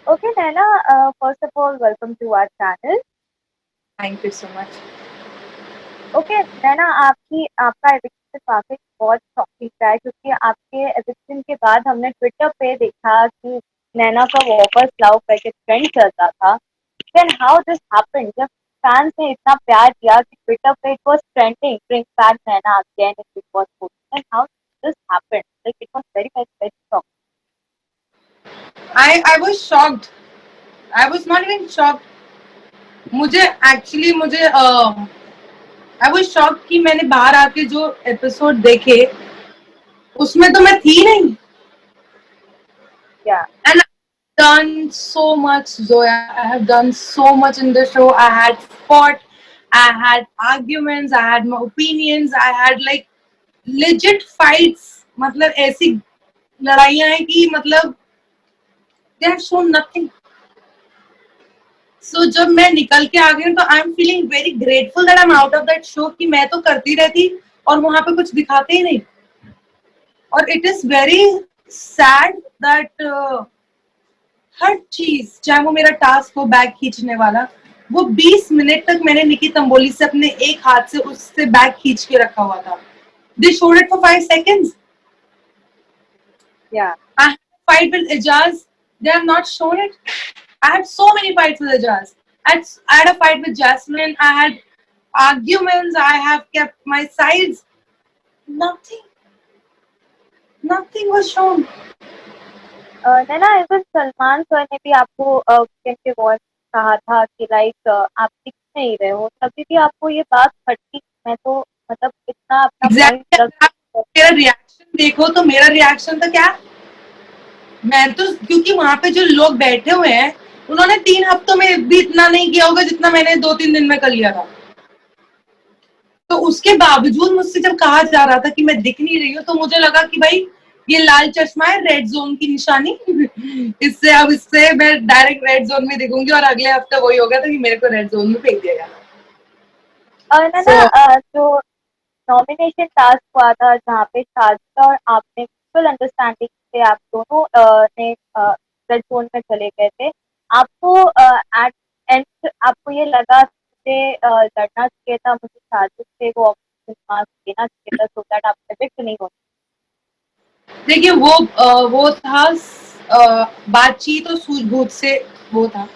Okay, Naina, first of all, welcome to our channel. Thank you so much. Okay Naina, आपकी आपका eviction काफी बहुत shocking था क्योंकि आपके एविक्शन के बाद हमने ट्विटर पे देखा कि नैना का वापस लव करके ट्रेंड चलता था। Then how this happened? जब फैंस ने इतना प्यार दिया कि ट्विटर पे it was trending, bring back Naina again in Bigg Boss 14, then how this happened? Like it was very very very shocking. I was shocked. I was not even shocked. मुझे I was shocked कि मैंने बाहर आके जो एपिसोड देखे उसमें तो मैं थी नहीं। या And I've done so much, Zoya. I have done so much in the show. I had fought, I had arguments, I had my opinions, I had like legit fights. मतलब ऐसी लड़ाइयाँ हैं कि मतलब they have shown nothing. सो जब मैं निकल के आ गई हूँ तो I am feeling very grateful that I am out of that show कि मैं तो करती रहती और वहां पे कुछ दिखाते ही नहीं। और it is very sad that हर चीज चाहे वो मेरा टास्क हो बैग खींचने वाला, वो 20 मिनट तक मैंने निकी तंबोली से अपने एक हाथ से उससे बैग खींच के रखा हुआ था। They showed it for 5 seconds। या I had a fight with Ijaz. They have not shown it. I had so many fights with Ijaz. I had a fight with Jasmine. I had arguments. I have kept my sides. Nothing. Nothing was shown. Naina, even Salman sir ने भी आपको weekend के voice कहा था कि like आप दिख नहीं रहे हो, तभी भी आपको ये बात खटकी। मैं तो मतलब इतना अपना पॉइंट एग्जैक्टली रख। अगर आप मेरा रिएक्शन देखो तो मेरा रिएक्शन तो क्या, मैं तो क्योंकि वहां पे जो लोग बैठे हुए हैं उन्होंने 3 हफ्तों में भी इतना नहीं किया होगा जितना मैंने 2-3 दिन में कर लिया था। तो उसके बावजूद मुझसे जब कहा जा रहा था कि मैं दिख नहीं रही हूँ तो मुझे लगा कि भाई ये लाल चश्मा है, रेड जोन की निशानी। इससे अब इससे मैं डायरेक्ट रेड जोन में दिखूंगी और अगले हफ्ते वही होगा तो कि मेरे को रेड जोन में फेंक दिया जाएगा। नैना, सो जो नॉमिनेशन टास्क हुआ था जहाँ पे शाजिदा और आपने फुल अंडरस्टैंडिंग से आप दोनों ने रेड जोन में चले गए थे। आपको एट एंड आपको ये लगा मुझे लड़ना चाहिए था, मुझे शाजिद से वो ऑप्शन मार्क्स देना चाहिए था सो दैट आप एविक्ट नहीं हो। देखिए वो था बातचीत और सूझबूझ से वो था।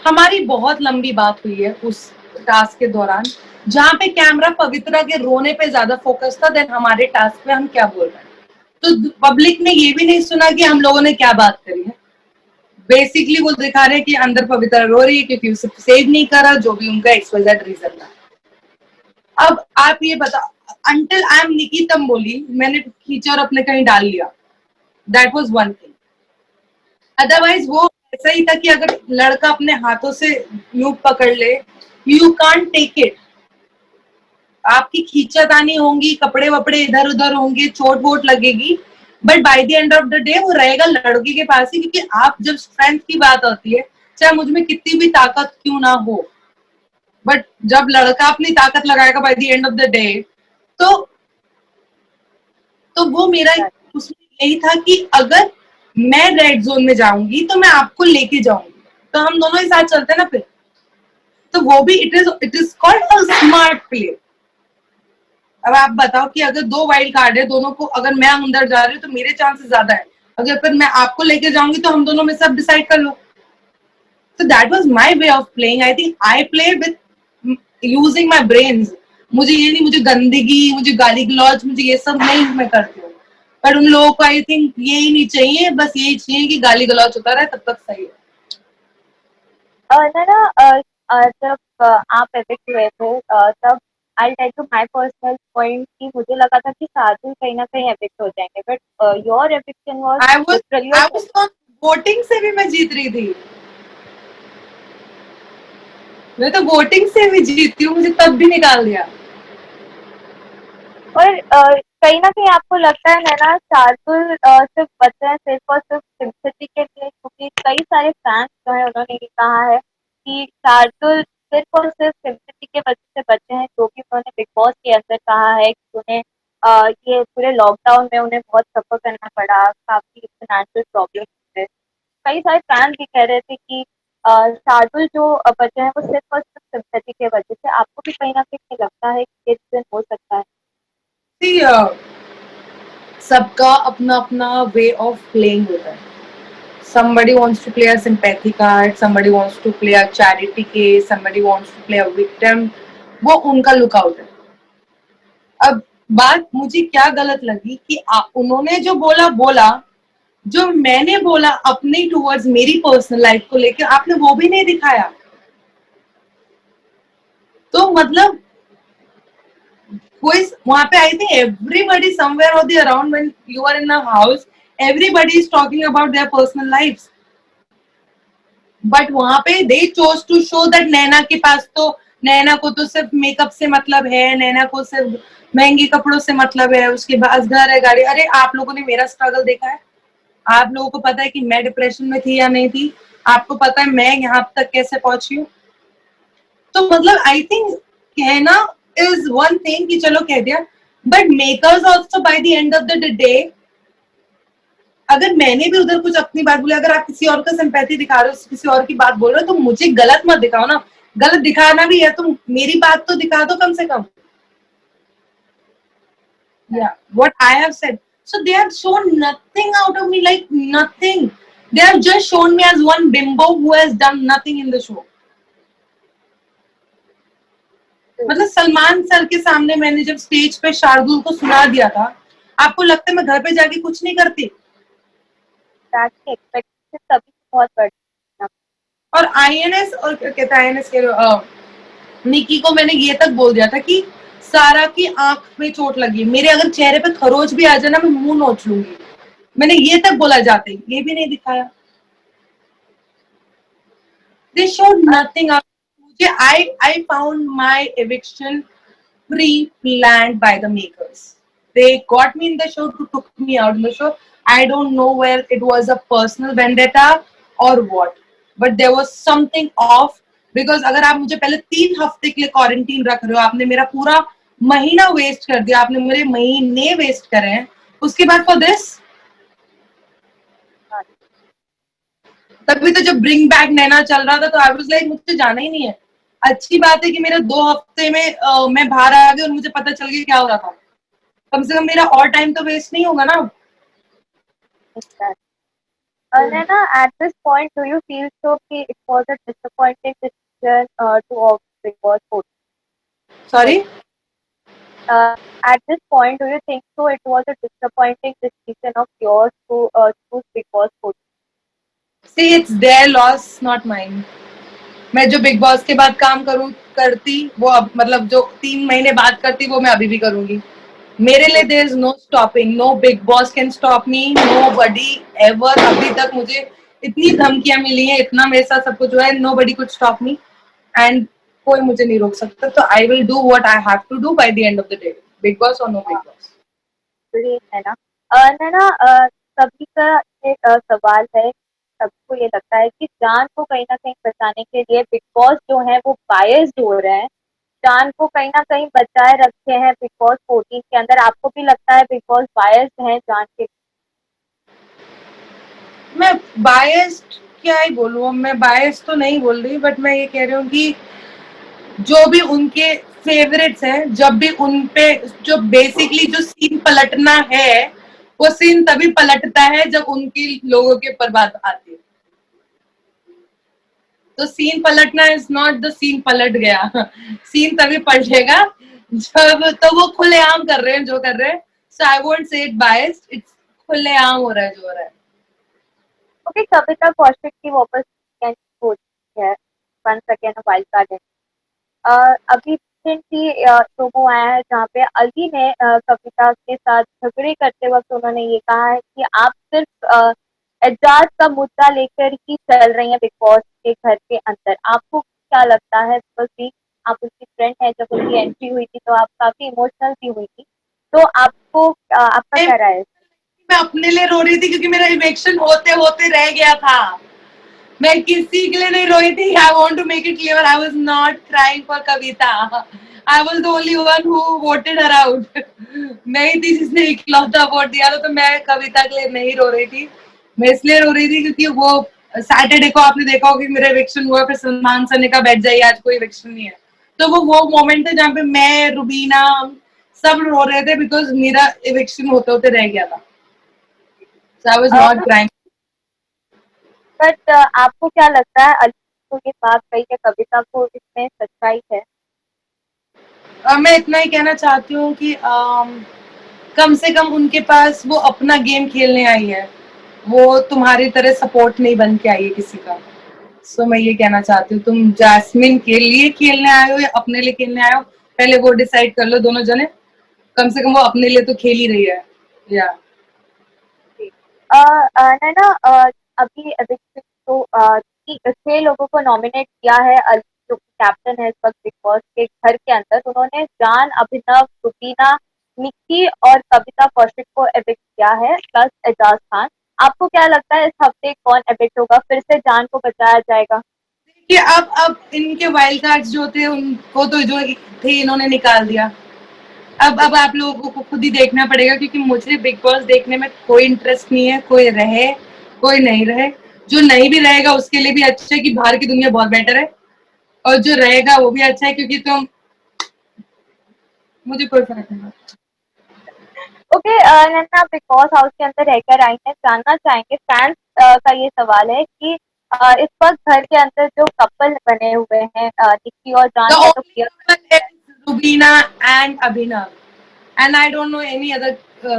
हमारी बहुत लंबी बात हुई है उस टास्क के दौरान जहाँ पे कैमरा पवित्रा के रोने पे ज्यादा फोकस था देन हमारे टास्क पे हम क्या बोल रहे हैं। तो पब्लिक ने ये भी नहीं सुना कि हम लोगों ने क्या बात करी है। बेसिकली वो दिखा रहे हैं कि अंदर पवित्रा रो रही है क्योंकि उसे सेव नहीं करा, जो भी उनका एक्सवाइजेड रीजन था। अब आप ये बता, अंटिल आई एम निकी तंबोली मैंने खींचा और अपने कहीं डाल लिया, that was one thing. Otherwise वो ऐसा ही था कि अगर लड़का अपने हाथों से यूं पकड़ ले, यू कांट टेक इट। आपकी खींचातानी होंगी, कपड़े वपड़े इधर उधर होंगे, चोट वोट लगेगी, but by the end of the day वो रहेगा लड़के के पास ही। क्योंकि आप जब स्ट्रेंथ की बात होती है, चाहे मुझ में कितनी भी ताकत क्यों ना हो, बट जब लड़का अपनी ताकत लगाएगा bye the end of the day, तो वो मेरा उसमें यही था कि अगर मैं रेड जोन में जाऊंगी तो मैं आपको लेके जाऊंगी, तो हम दोनों ही साथ चलते ना फिर। तो वो भी it is called a smart play. अब आप बताओ कि अगर 2 वाइल्ड कार्ड है, दोनों को अगर मैं अंदर जा रही हूँ तो मेरे चांसेस ज्यादा है, अगर फिर मैं आपको लेके जाऊंगी तो हम दोनों में सब डिसाइड कर लो। So that was my way of playing. I think I played with using my brains. मुझे ये नहीं, मुझे गंदगी, मुझे गाली गलौज, मुझे ये सब नहीं मैं करती हूँ। पर उन लोगों को आई थिंक ये ही नहीं चाहिए, बस यही चाहिए कि गाली गलौज होता रहे तब तक सही है। नैना, जब आप एविक्ट हुए थे तब I tell to my personal point कि मुझे लगा था कि साजिद कहीं ना कहीं एविक्ट हो जाएंगे, but your eviction was I was literally I was voting से भी मैं जीत रही थी। मैं तो वोटिंग से भी जीती हूँ, मुझे तब भी निकाल दिया। और कहीं ना कहीं आपको लगता है नैना शार्दुल सिर्फ बचे हैं सिर्फ और सिर्फ सिंपैथी के लिए, क्योंकि कई सारे फैंस जो है उन्होंने ये कहा है कि शार्दुल सिर्फ और सिर्फ सिंपैथी के वजह से बचे हैं, जो कि उन्होंने बिग बॉस के अंदर कहा है कि उन्हें ये पूरे लॉकडाउन में उन्हें बहुत सफर करना पड़ा, काफी फाइनेंशियल प्रॉब्लम थे। कई सारे फैंस भी कह रहे थे कि शार्दुल जो बचे हैं वो सिर्फ और सिर्फ सिंपैथी के वजह से। आपको भी कहीं ना कहीं लगता है कि ये रीजन हो सकता है? See, सबका अपना अपना वे ऑफ प्लेइंग होता है. Somebody wants to play a sympathy card, somebody wants to play a charity case, somebody wants to play a victim. वो उनका लुकआउट है. अब बात मुझे क्या गलत लगी कि उन्होंने जो बोला बोला, जो मैंने बोला अपने टूवर्ड्स मेरी पर्सनल लाइफ को लेकर आपने वो भी नहीं दिखाया. तो मतलब कोई वहां पे आई थिंक एवरीबडी समवेयर और the around when you are in the house everybody is talking about their personal lifes. But वहां पे they chose to show that Naina के पास तो नैना को तो सिर्फ मेकअप से मतलब है, नैना को सिर्फ महंगे कपड़ों से मतलब है, उसके पास घर है गाड़ी. अरे आप लोगों ने मेरा स्ट्रगल देखा है? आप लोगों को पता है कि मैं डिप्रेशन में थी या नहीं थी? आपको पता है मैं यहाँ तक कैसे पहुंची हूँ? तो मतलब आई थिंक कहना इज वन थिंग कि चलो कह दिया, but makers also bye the end of the day अगर मैंने भी उधर कुछ अपनी बात बोली, अगर आप किसी और का सिंपैथी दिखा रहे हो, किसी और की बात बोल रहे हो, तो मुझे गलत मत दिखाओ ना. गलत दिखाना भी है तो मेरी बात तो दिखा दो कम से कम. Yeah, what I have said. So they have shown nothing out of me, like nothing. They have just shown me as one bimbo who has done nothing in the show. मतलब सलमान सर के सामने मैंने जब stage पे शार्दुल को सुना दिया था, आपको लगता है मैं घर पे जाके कुछ नहीं करती? एक्सपेक्टेशन तभी बहुत बढ़ गई। और आईएनएस और क्या कहता है आईएनएस के निकी को मैंने ये तक बोल दिया था कि सारा की आंख में चोट लगी, मेरे अगर चेहरे पे खरोच भी आ जाए ना मैं मुंह नोच लूंगी. मैंने ये तक बोला जाते, ये भी नहीं दिखाया. They showed nothing up. मुझे I found my eviction pre-planned by the makers. They got me in the show to took me out in the show. I don't know where it was a personal vendetta or what, but there was something off because अगर आप मुझे पहले 3 हफ्ते के लिए quarantine रख रहे हो, आपने मेरा पूरा महीना वेस्ट कर दिया, आपने मेरे महीने वेस्ट करे हैं, उसके बाद फॉर दिस. तभी तो जब ब्रिंग बैक नैना चल रहा था तो आई वाज लाइक मुझे जाना ही नहीं है. अच्छी बात है कि मेरे 2 हफ्ते में मैं बाहर आ गई और मुझे पता चल गया क्या हो रहा था. कम से कम मेरा और टाइम तो वेस्ट नहीं होगा ना. Naina, at this point, do you feel so कि it was a disappointing decision to opt Big Boss 14? Sorry. At this point, do you think so it was a disappointing decision of yours to choose Big Boss 14? See it's there loss not mine. मैं जो big boss के बाद काम करती वो अब मतलब जो 3 महीने बाद करती वो मैं अभी भी करूंगी. मेरे लिए there is no stopping, no Bigg Boss can stop me, nobody ever. अभी तक मुझे इतनी धमकियां मिली हैं, इतना मेरे साथ सब कुछ हुआ है, nobody could stop me and कोई मुझे नहीं रोक सकता. तो I will do what I have to do by the end of the day, Bigg Boss और no Bigg Boss. Great, Naina. Naina, सभी का एक सवाल है, सबको ये लगता है कि जान को कहीं ना कहीं बचाने के लिए बिग बॉस जो है वो बायस्ड हो रहे हैं, जान को कहीं ना कहीं बचाए रखे हैं बिग बॉस 14 के अंदर। आपको भी लगता है बिग बॉस बायस्ड है जान के? मैं बायस्ड क्या ही बोलूँ, मैं बायस्ड तो नहीं बोल रही, बट मैं ये कह रही हूँ कि जो भी उनके फेवरेट्स हैं, जब भी उन पे जो बेसिकली जो सीन पलटना है वो सीन तभी पलटता है जब उनके लोगों के ऊपर बात आती है. तो सीन पलटना इज नॉट द सीन पलट गया. सीन तभी पलटेगा जब तो वो खुलेआम कर रहे हैं जो कर रहे हैं. So I won't say it biased, it's खुलेआम हो रहा है जो हो रहा है. ओके, कविता कौशिक की वापस हो चुकी है वंस अगेन वाइल्ड कार्ड। अभी रिसेंटली प्रोमो आया है जहाँ पे अली ने कविता के साथ झगड़े करते वक्त उन्होंने ये कहा है कि आप सिर्फ एजाज का मुद्दा लेकर ही चल रही हैं बिग बॉस के घर के अंदर। आपको क्या लगता है? बिकॉज भी आप उनकी फ्रेंड है, जब उनकी एंट्री हुई थी तो आप काफी इमोशनल भी हुई थी, तो आपको आपका क्या राय है? मैं अपने लिए रो रही थी क्योंकि मेरा इलेक्शन होते होते रह गया था. मैं किसी के लिए नहीं रोई थी. I want to make it clear, I was not crying for Kavita. I was the only one who voted her out. मैं ही थी जिसने इकलौता वोट दिया था, तो मैं कविता के लिए नहीं रो रही थी. मैं इसलिए रो रही थी क्योंकि वो सैटरडे को आपने देखा होगा कि मेरा इविक्शन हुआ, फिर सलमान सर ने कहा बैठ जाइए आज कोई इविक्शन नहीं है। तो वो मोमेंट है जहाँ पे मैं, रुबीना, सब रो रहे थे बिकॉज मेरा इविक्शन होते होते रह गया था। So I was not crying. But आपको क्या लगता है अली को ये बात कही है कविता को, इसमें सच्चाई है? मैं इतना ही कहना चाहती हूँ कि कम से कम उनके पास वो अपना गेम खेलने आई है, वो तुम्हारी तरह सपोर्ट नहीं बन के आई है किसी का। सो मैं ये कहना चाहती हूँ, तुम जैस्मिन के लिए खेलने आए हो या अपने लिए खेलने आए हो, पहले वो डिसाइड कर लो दोनों जने। कम से कम वो अपने लिए तो खेल ही रही है। या जी। नैना, अभी एविक्शन को 6 लोगों को नॉमिनेट किया है। अली जो कैप्टन है इस वक्त बिग बॉस के घर के अंदर, उन्होंने जान, अभिनव, रुबीना, निक्की और कविता कौशिक को एविक्ट किया है, प्लस एजाज खान। आपको क्या लगता है इस हफ्ते कौन एविक्ट होगा? फिर से जान को बचाया जाएगा? कि अब इनके वाइल्ड कार्ड्स जो थे उनको तो जो थे इन्होंने निकाल दिया। अब आप लोगों को खुद ही देखना पड़ेगा, क्योंकि मुझे बिग बॉस देखने में कोई इंटरेस्ट नहीं है। कोई रहे कोई नहीं रहे, जो नहीं भी रहेगा उसके लिए भी अच्छा है कि बाहर की दुनिया बहुत बेटर है, और जो रहेगा वो भी अच्छा है क्योंकि तुम, मुझे कोई फर्क नहीं पड़ता। ओके नैना, बिग बॉस हाउस के अंदर रहकर आई हैं, जानना चाहेंगे फैंस का ये सवाल है कि इस वक्त घर के अंदर जो कपल बने हुए हैं, निक्की और The जान, या तो only clear. couple is Rubina and Abhinav, and I don't know any other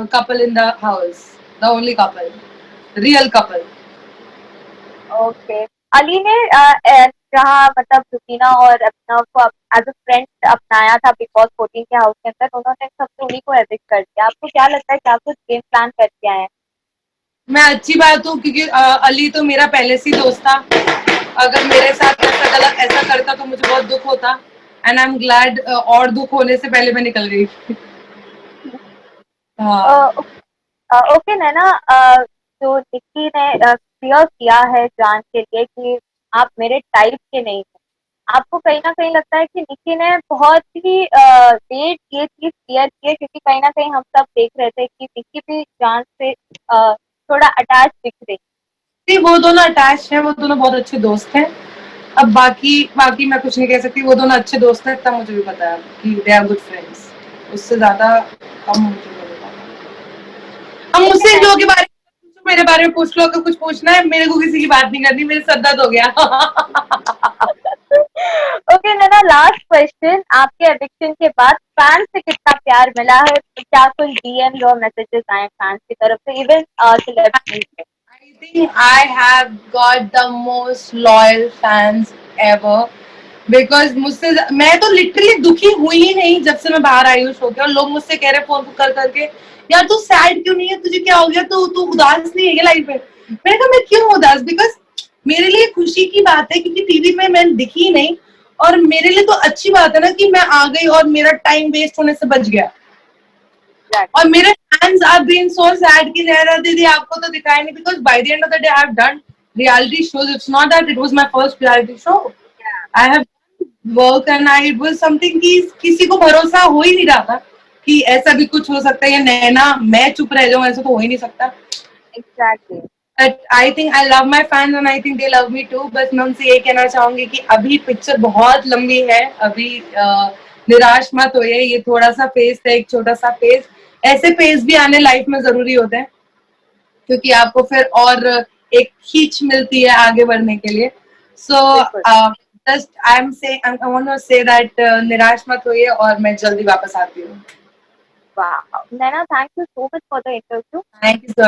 couple in the house. The only couple, real couple. Okay, Ali ने जहाँ मतलब रुबीना और अभिनव को एज अ फ्रेंड अपनाया था बिग बॉस 14 के हाउस के अंदर, उन्होंने सबसे उन्हीं को एविक्ट कर दिया। आपको क्या लगता है क्या कुछ गेम प्लान करके आए हैं? मैं अच्छी बात हूँ क्योंकि अली तो मेरा पहले से ही दोस्त था। अगर मेरे साथ ऐसा गलत ऐसा करता तो मुझे बहुत दुख होता, एंड आई एम ग्लैड और दुख होने से पहले मैं निकल गई। हाँ। ओके नैना, जो निक्की ने क्लियर किया है जान के लिए कि आप मेरे टाइप के नहीं हैं, आपको कहीं ना कहीं लगता है कि निक्की ने बहुत ही लेट ये चीज क्लियर की है? क्योंकि कहीं ना कहीं हम सब देख रहे थे कि निक्की भी जान से थोड़ा अटैच दिख रही। नहीं, वो दोनों अटैच हैं, वो दोनों बहुत अच्छे दोस्त हैं। अब बाकी बाकी मैं कुछ नहीं कह सकती। वो दोनों अच्छे दोस्त हैं, इतना मुझे भी पता है कि दे आर गुड फ्रेंड्स। उससे ज्यादा कम मुझे नहीं पता। अब ओके मुझसे इन लोगों के बारे में पूछो, मेरे बारे में पूछ लो, अगर कुछ पूछना है। मेरे को किसी की बात नहीं करनी, मेरे सर दर्द हो गया। ओके नैना, लास्ट क्वेश्चन, आपके एविक्शन के बाद फैन से कितना प्यार मिला है? क्या कुछ डीएम और मैसेजेस आए फैंस की तरफ से, इवन सेलिब्रिटीज से? I think I have got the most loyal fans ever, because मुझसे मैं तो लिटरली दुखी हुई ही नहीं जब से मैं बाहर आई हूँ शो के, और लोग मुझसे कह रहे फोन कर करके, यार तू सैड क्यों नहीं है, तुझे क्या हो गया, तू उदास नहीं है क्या लाइफ में? मैंने कहा मैं क्यों उदास, बिकॉज मेरे लिए खुशी की बात है क्योंकि टीवी में मैं दिखी ही नहीं, और मेरे लिए तो अच्छी बात है ना कि मैं आ गई और मेरा टाइम वेस्ट होने से बच गया। और मेरे fans are being so sad कि नैना दीदी आपको तो दिखाई नहीं, because by the end of the day I have done reality shows. It's not that it was my first reality show. I have work and I it was something कि किसी को भरोसा हो ही नहीं रहा था कि ऐसा भी कुछ हो सकता है, या नैना मैं चुप रह जाऊं, ऐसा तो हो ही नहीं सकता। Exactly. But I think I love my fans and I think they love me too. बस मैं उनसे ये कहना चाहूंगी कि अभी पिक्चर बहुत लंबी है, अभी निराश मत होइए। ये थोड़ा सा फेज था, एक छोटा सा फेज। ऐसे फेज भी आने लाइफ में जरूरी होते हैं, क्योंकि आपको फिर और एक खींच मिलती है आगे बढ़ने के लिए। सो बिल्कुल। Just I want to say that निराश मत होइए, और मैं जल्दी वापस आती हूँ। वाह Naina, thank you so much for the interview. Thank you so